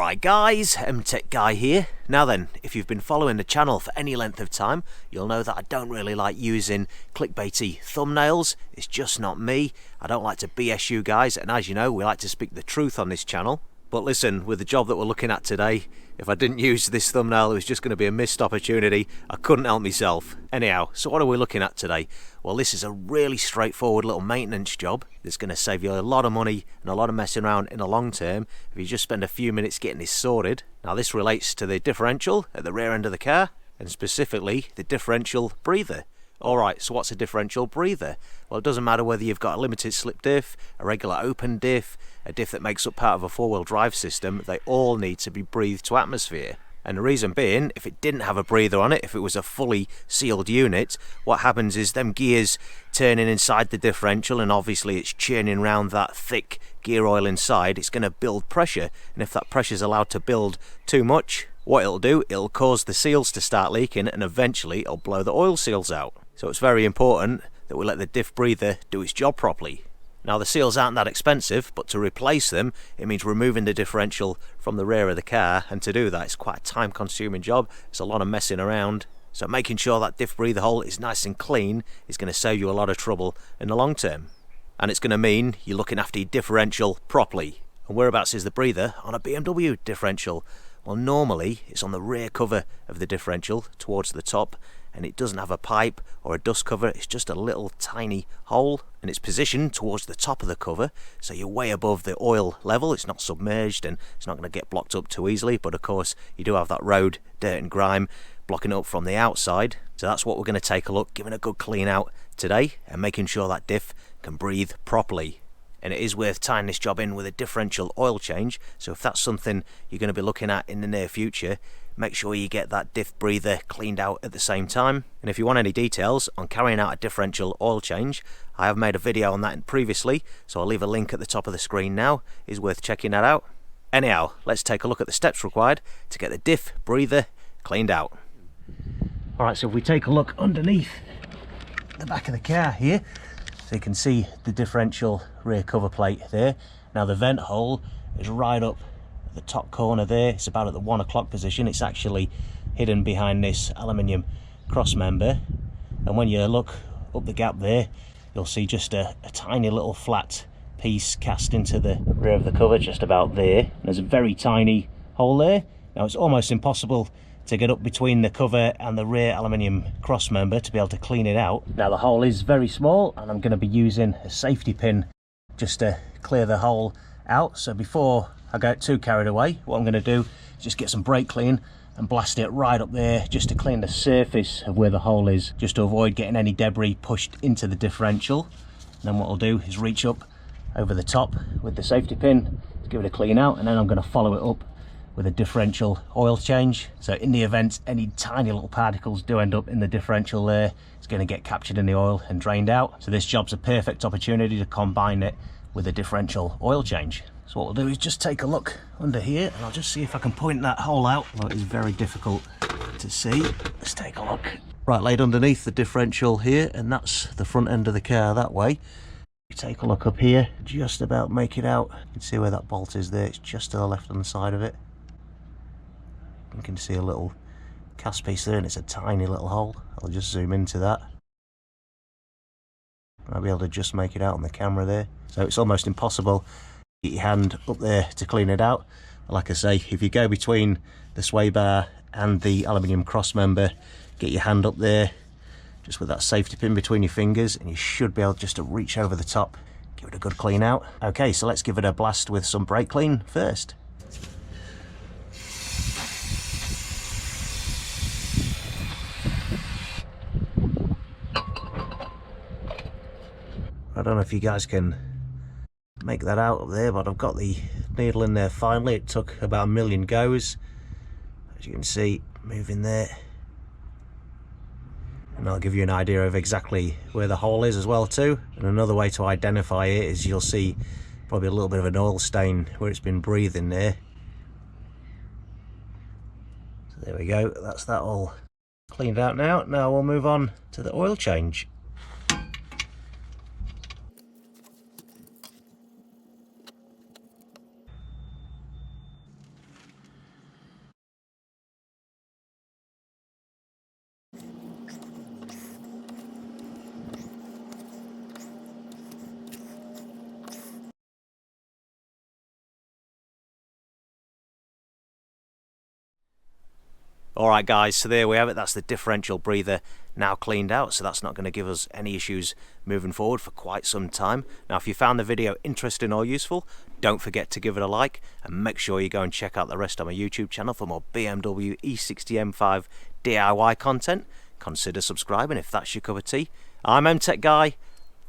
Alright guys, MTech Guy here. Now then, if you've been following the channel for any length of time, you'll know that I don't really like using clickbaity thumbnails. It's just not me. I don't like to BS you guys, and as you know, we like to speak the truth on this channel. But listen, with the job that we're looking at today, if I didn't use this thumbnail, it was just going to be a missed opportunity. I couldn't help myself. Anyhow, so what are we looking at today? Well, this is a really straightforward little maintenance job that's going to save you a lot of money and a lot of messing around in the long term if you just spend a few minutes getting this sorted. Now, this relates to the differential at the rear end of the car, and specifically the differential breather. Alright, so what's a differential breather? Well, it doesn't matter whether you've got a limited slip diff, a regular open diff, a diff that makes up part of a four-wheel drive system, they all need to be breathed to atmosphere. And the reason being, if it didn't have a breather on it, if it was a fully sealed unit, what happens is them gears turning inside the differential, and obviously it's churning around that thick gear oil inside, it's going to build pressure, and if that pressure is allowed to build too much, what it'll do, it'll cause the seals to start leaking, and eventually it'll blow the oil seals out. So it's very important that we let the diff breather do its job properly. Now, the seals aren't that expensive, but to replace them, it means removing the differential from the rear of the car, and to do that, it's quite a time-consuming job. It's a lot of messing around. So making sure that diff breather hole is nice and clean is going to save you a lot of trouble in the long term. And it's going to mean you're looking after your differential properly. And whereabouts is the breather on a BMW differential? Well, normally it's on the rear cover of the differential towards the top, and it doesn't have a pipe or a dust cover. It's just a little tiny hole, and it's positioned towards the top of the cover, so you're way above the oil level. It's not submerged and it's not going to get blocked up too easily, but of course you do have that road dirt and grime blocking it up from the outside. So that's what we're going to take a look, giving a good clean out today and making sure that diff can breathe properly. And it is worth tying this job in with a differential oil change, so if that's something you're going to be looking at in the near future, make sure you get that diff breather cleaned out at the same time. And if you want any details on carrying out a differential oil change, I have made a video on that previously, so I'll leave a link at the top of the screen now. It's worth checking that out. Anyhow, let's take a look at the steps required to get the diff breather cleaned out. Alright, so if we take a look underneath the back of the car here, so you can see the differential rear cover plate there. Now the vent hole is right up the top corner there. It's about at the 1 o'clock position. It's actually hidden behind this aluminium cross member, and when you look up the gap there, you'll see just a tiny little flat piece cast into the rear of the cover just about there. There's a very tiny hole there. Now it's almost impossible to get up between the cover and the rear aluminium cross member to be able to clean it out. Now the hole is very small, and I'm going to be using a safety pin just to clear the hole out. So before I get too carried away, what I'm going to do is just get some brake clean and blast it right up there just to clean the surface of where the hole is, just to avoid getting any debris pushed into the differential. And then what I'll do is reach up over the top with the safety pin to give it a clean out, and then I'm going to follow it up with a differential oil change. So in the event any tiny little particles do end up in the differential there, it's going to get captured in the oil and drained out. So this job's a perfect opportunity to combine it with a differential oil change. So what we'll do is just take a look under here, and I'll just see if I can point that hole out. Well, it is very difficult to see. Let's take a look. Right, laid underneath the differential here, and that's the front end of the car that way. Take a look up here, just about make it out. You can see where that bolt is there. It's just to the left hand side of it. You can see a little cast piece there, and it's a tiny little hole. I'll just zoom into that. I'll be able to just make it out on the camera there. So it's almost impossible to get your hand up there to clean it out. Like I say, if you go between the sway bar and the aluminium cross member, get your hand up there just with that safety pin between your fingers, and you should be able just to reach over the top, give it a good clean out. Okay, so let's give it a blast with some brake clean first. I don't know if you guys can make that out up there, but I've got the needle in there finally. It took about a million goes, as you can see, moving there. And I'll give you an idea of exactly where the hole is as well too. And another way to identify it is you'll see probably a little bit of an oil stain where it's been breathing there. So there we go, that's that all cleaned out now. Now we'll move on to the oil change. Alright guys, so there we have it. That's the differential breather now cleaned out, so that's not going to give us any issues moving forward for quite some time. Now if you found the video interesting or useful, don't forget to give it a like, and make sure you go and check out the rest of my YouTube channel for more BMW E60 M5 DIY content. Consider subscribing if that's your cup of tea. I'm MTech Guy.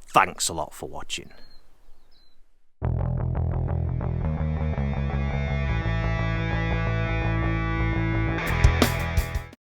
Thanks a lot for watching.